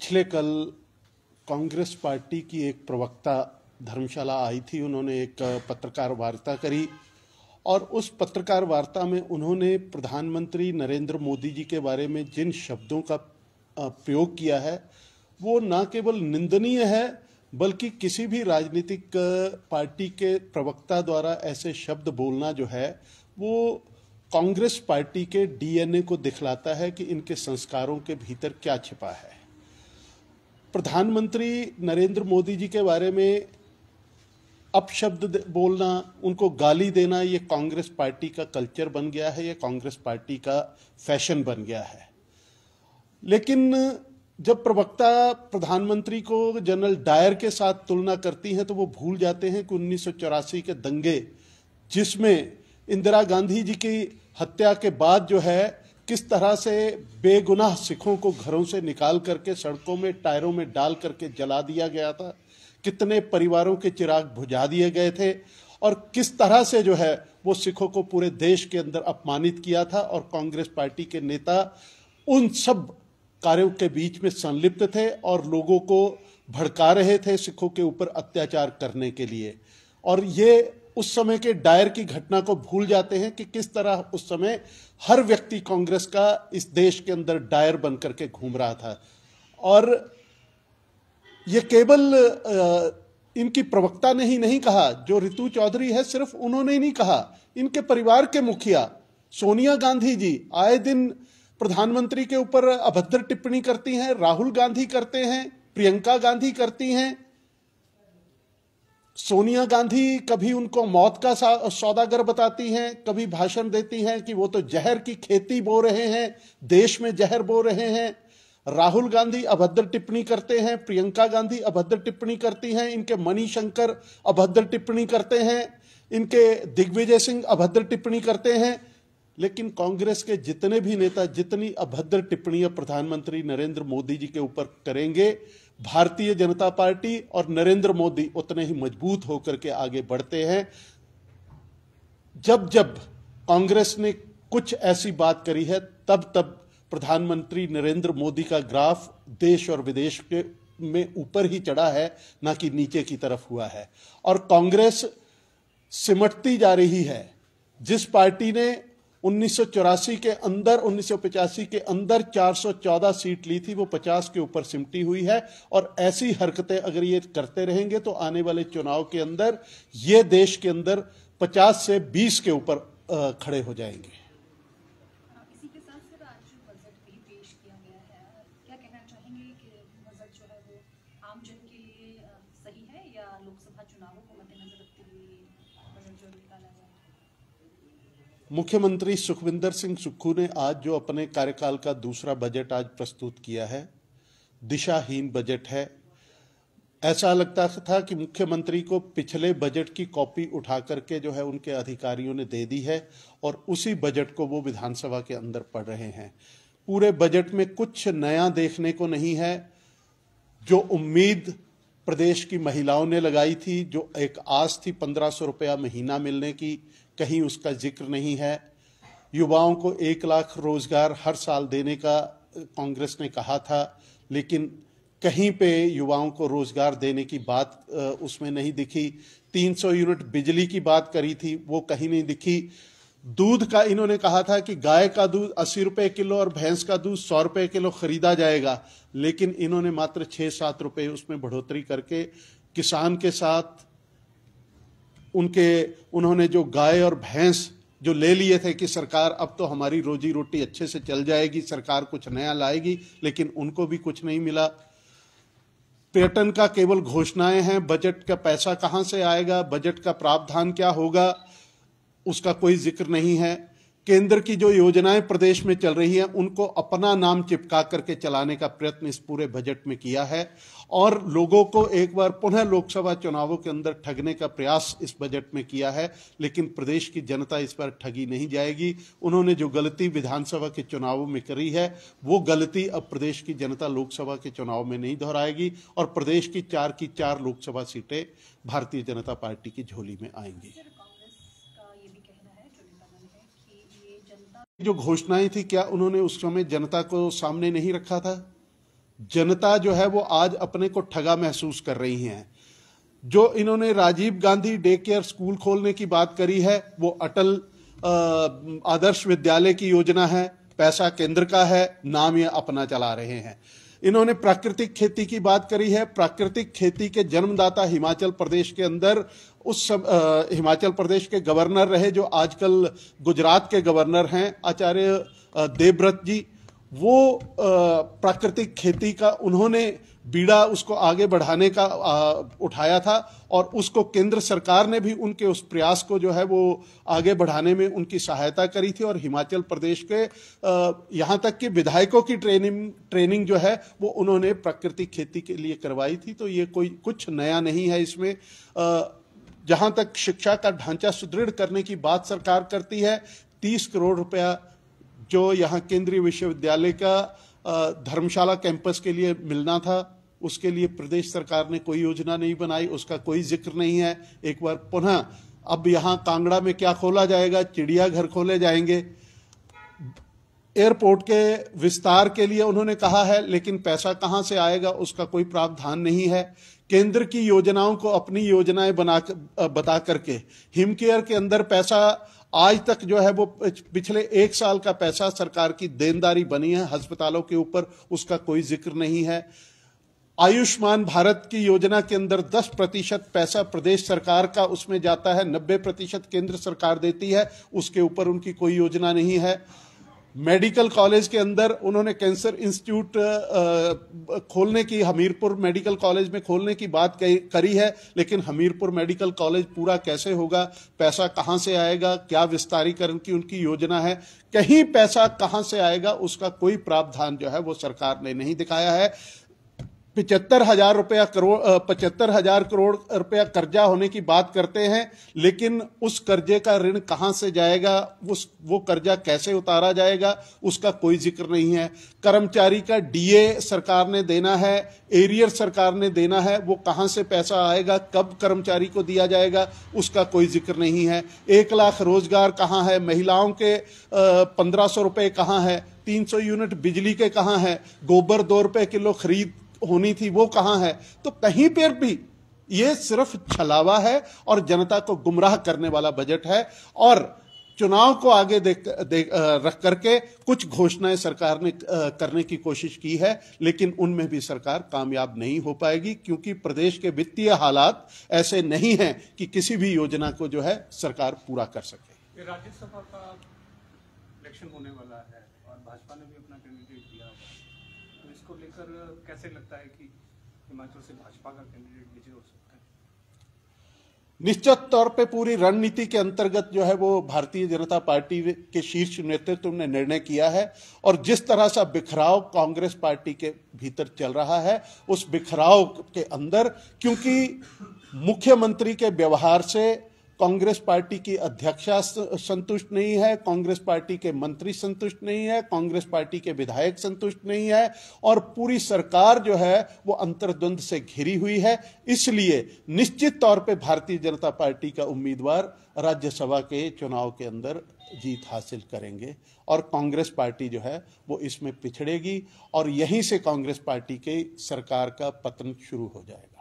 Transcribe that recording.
पिछले कल कांग्रेस पार्टी की एक प्रवक्ता धर्मशाला आई थी। उन्होंने एक पत्रकार वार्ता करी और उस पत्रकार वार्ता में उन्होंने प्रधानमंत्री नरेंद्र मोदी जी के बारे में जिन शब्दों का प्रयोग किया है वो न केवल निंदनीय है बल्कि किसी भी राजनीतिक पार्टी के प्रवक्ता द्वारा ऐसे शब्द बोलना जो है वो कांग्रेस पार्टी के डीएनए को दिखलाता है कि इनके संस्कारों के भीतर क्या छिपा है। प्रधानमंत्री नरेंद्र मोदी जी के बारे में अपशब्द बोलना, उनको गाली देना, ये कांग्रेस पार्टी का कल्चर बन गया है, ये कांग्रेस पार्टी का फैशन बन गया है। लेकिन जब प्रवक्ता प्रधानमंत्री को जनरल डायर के साथ तुलना करती हैं तो वो भूल जाते हैं कि 1984 के दंगे, जिसमें इंदिरा गांधी जी की हत्या के बाद जो है किस तरह से बेगुनाह सिखों को घरों से निकाल करके सड़कों में टायरों में डाल करके जला दिया गया था, कितने परिवारों के चिराग बुझा दिए गए थे और किस तरह से जो है वो सिखों को पूरे देश के अंदर अपमानित किया था। और कांग्रेस पार्टी के नेता उन सब कार्यों के बीच में संलिप्त थे और लोगों को भड़का रहे थे सिखों के ऊपर अत्याचार करने के लिए। और ये उस समय के डायर की घटना को भूल जाते हैं कि किस तरह उस समय हर व्यक्ति कांग्रेस का इस देश के अंदर डायर बनकर के घूम रहा था। और ये केवल इनकी प्रवक्ता ने ही नहीं कहा, जो रितु चौधरी है सिर्फ उन्होंने ही नहीं कहा, इनके परिवार के मुखिया सोनिया गांधी जी आए दिन प्रधानमंत्री के ऊपर अभद्र टिप्पणी करती हैं, राहुल गांधी करते हैं, प्रियंका गांधी करती हैं। सोनिया गांधी कभी उनको मौत का सौदागर बताती हैं, कभी भाषण देती हैं कि वो तो जहर की खेती बो रहे हैं, देश में जहर बो रहे हैं। राहुल गांधी अभद्र टिप्पणी करते हैं, प्रियंका गांधी अभद्र टिप्पणी करती हैं, इनके मणिशंकर अभद्र टिप्पणी करते हैं, इनके दिग्विजय सिंह अभद्र टिप्पणी करते हैं। लेकिन कांग्रेस के जितने भी नेता जितनी अभद्र टिप्पणियां प्रधानमंत्री नरेंद्र मोदी जी के ऊपर करेंगे, भारतीय जनता पार्टी और नरेंद्र मोदी उतने ही मजबूत होकर के आगे बढ़ते हैं। जब जब कांग्रेस ने कुछ ऐसी बात करी है तब तब प्रधानमंत्री नरेंद्र मोदी का ग्राफ देश और विदेश के में ऊपर ही चढ़ा है, ना कि नीचे की तरफ हुआ है। और कांग्रेस सिमटती जा रही है। जिस पार्टी ने 1984 के अंदर 1985 के अंदर 414 सीट ली थी वो 50 के ऊपर सिमटी हुई है। और ऐसी हरकतें अगर ये करते रहेंगे तो आने वाले चुनाव के अंदर ये देश के अंदर 50 से 20 के ऊपर खड़े हो जाएंगे। इसी के साथ सर आज जो बजट भी पेश किया गया है, क्या कहना चाहेंगे कि बजट जो है वो आम जन के लिए सही है या लोकसभा चुनावों को मद्देनजर रखते हुए बजट जो निकाला गया? मुख्यमंत्री सुखविंदर सिंह सुक्खू ने आज जो अपने कार्यकाल का दूसरा बजट आज प्रस्तुत किया है, दिशाहीन बजट है। ऐसा लगता था कि मुख्यमंत्री को पिछले बजट की कॉपी उठा करके जो है उनके अधिकारियों ने दे दी है और उसी बजट को वो विधानसभा के अंदर पढ़ रहे हैं। पूरे बजट में कुछ नया देखने को नहीं है। जो उम्मीद प्रदेश की महिलाओं ने लगाई थी, जो एक आस थी 1500 रुपया महीना मिलने की, कहीं उसका जिक्र नहीं है। युवाओं को 1 लाख रोजगार हर साल देने का कांग्रेस ने कहा था, लेकिन कहीं पे युवाओं को रोजगार देने की बात उसमें नहीं दिखी। 300 यूनिट बिजली की बात करी थी, वो कहीं नहीं दिखी। दूध का इन्होंने कहा था कि गाय का दूध 80 रुपए किलो और भैंस का दूध 100 रुपए किलो खरीदा जाएगा, लेकिन इन्होंने मात्र 6-7 रुपए उसमें बढ़ोतरी करके किसान के साथ उन्होंने जो गाय और भैंस जो ले लिए थे कि सरकार अब तो हमारी रोजी रोटी अच्छे से चल जाएगी, सरकार कुछ नया लाएगी, लेकिन उनको भी कुछ नहीं मिला। पर्यटन का केवल घोषणाएं हैं, बजट का पैसा कहां से आएगा, बजट का प्रावधान क्या होगा, उसका कोई जिक्र नहीं है। केंद्र की जो योजनाएं प्रदेश में चल रही हैं उनको अपना नाम चिपका करके चलाने का प्रयत्न इस पूरे बजट में किया है और लोगों को एक बार पुनः लोकसभा चुनावों के अंदर ठगने का प्रयास इस बजट में किया है। लेकिन प्रदेश की जनता इस पर ठगी नहीं जाएगी। उन्होंने जो गलती विधानसभा के चुनावों में करी है वो गलती अब प्रदेश की जनता लोकसभा के चुनाव में नहीं दोहराएगी और प्रदेश की 4 लोकसभा सीटें भारतीय जनता पार्टी की झोली में आएंगी। जो घोषणाएं थी क्या उन्होंने उस समय जनता को सामने नहीं रखा था? जनता जो है वो आज अपने को ठगा महसूस कर रही है। जो इन्होंने Rajiv Gandhi day care school खोलने की बात करी है, वो अटल आदर्श विद्यालय की योजना है, पैसा केंद्र का है, नाम ये अपना चला रहे हैं। इन्होंने प्राकृतिक खेती की बात करी है। प्राकृतिक खेती के जन्मदाता हिमाचल प्रदेश के अंदर हिमाचल प्रदेश के गवर्नर रहे जो आजकल गुजरात के गवर्नर हैं, आचार्य देवव्रत जी। वो प्राकृतिक खेती का उन्होंने बीड़ा उसको आगे बढ़ाने का उठाया था और उसको केंद्र सरकार ने भी उनके उस प्रयास को जो है वो आगे बढ़ाने में उनकी सहायता करी थी। और हिमाचल प्रदेश के यहाँ तक कि विधायकों की ट्रेनिंग जो है वो उन्होंने प्राकृतिक खेती के लिए करवाई थी। तो ये कोई कुछ नया नहीं है इसमें। जहां तक शिक्षा का ढांचा सुदृढ़ करने की बात सरकार करती है, 30 करोड़ रुपया जो यहाँ केंद्रीय विश्वविद्यालय का धर्मशाला कैंपस के लिए मिलना था, उसके लिए प्रदेश सरकार ने कोई योजना नहीं बनाई, उसका कोई जिक्र नहीं है। एक बार पुनः अब यहाँ कांगड़ा में क्या खोला जाएगा? चिड़ियाघर खोले जाएंगे। एयरपोर्ट के विस्तार के लिए उन्होंने कहा है, लेकिन पैसा कहां से आएगा उसका कोई प्रावधान नहीं है। केंद्र की योजनाओं को अपनी योजनाएं बता करके हिमकेयर के अंदर पैसा आज तक जो है वो पिछले 1 साल का पैसा सरकार की देनदारी बनी है अस्पतालों के ऊपर, उसका कोई जिक्र नहीं है। आयुष्मान भारत की योजना के अंदर 10% पैसा प्रदेश सरकार का उसमें जाता है, 90% केंद्र सरकार देती है, उसके ऊपर उनकी कोई योजना नहीं है। मेडिकल कॉलेज के अंदर उन्होंने कैंसर इंस्टीट्यूट खोलने की, हमीरपुर मेडिकल कॉलेज में खोलने की बात करी है, लेकिन हमीरपुर मेडिकल कॉलेज पूरा कैसे होगा, पैसा कहां से आएगा, क्या विस्तारीकरण की उनकी योजना है, कहीं पैसा कहां से आएगा उसका कोई प्रावधान जो है वो सरकार ने नहीं दिखाया है। 75,000 करोड़ रुपया कर्जा होने की बात करते हैं, लेकिन उस कर्जे का ऋण कहां से जाएगा, वो कर्जा कैसे उतारा जाएगा, उसका कोई जिक्र नहीं है। कर्मचारी का डीए सरकार ने देना है, एरियर सरकार ने देना है, वो कहां से पैसा आएगा, कब कर्मचारी को दिया जाएगा, उसका कोई जिक्र नहीं है। 1 लाख रोजगार कहां है, महिलाओं के 1500 रुपए कहां है, 300 यूनिट बिजली के कहां है, गोबर 2 रुपए किलो खरीद होनी थी वो कहां है। तो कहीं पर भी ये सिर्फ छलावा है और जनता को गुमराह करने वाला बजट है। और चुनाव को आगे रख करके कुछ घोषणाएं सरकार ने करने की कोशिश की है, लेकिन उनमें भी सरकार कामयाब नहीं हो पाएगी, क्योंकि प्रदेश के वित्तीय हालात ऐसे नहीं हैं कि किसी भी योजना को जो है सरकार पूरा कर सके। राज्यसभा का इलेक्शन होने वाला है और भाजपा ने भी अपना कैंडिडेट दिया, तो इसको लेकर कैसे लगता है कि हिमाचल से भाजपा का कैंडिडेट विजय हो सकता है? निश्चित तौर पे पूरी रणनीति के अंतर्गत जो है वो भारतीय जनता पार्टी के शीर्ष नेतृत्व ने निर्णय किया है। और जिस तरह से बिखराव कांग्रेस पार्टी के भीतर चल रहा है, उस बिखराव के अंदर, क्योंकि मुख्यमंत्री के व्यवहार से कांग्रेस पार्टी की अध्यक्षा संतुष्ट नहीं है, कांग्रेस पार्टी के मंत्री संतुष्ट नहीं है, कांग्रेस पार्टी के विधायक संतुष्ट नहीं है, और पूरी सरकार जो है वो अंतर्द्वंद से घिरी हुई है। इसलिए निश्चित तौर पे भारतीय जनता पार्टी का उम्मीदवार राज्यसभा के चुनाव के अंदर जीत हासिल करेंगे और कांग्रेस पार्टी जो है वो इसमें पिछड़ेगी और यहीं से कांग्रेस पार्टी के सरकार का पतन शुरू हो जाएगा।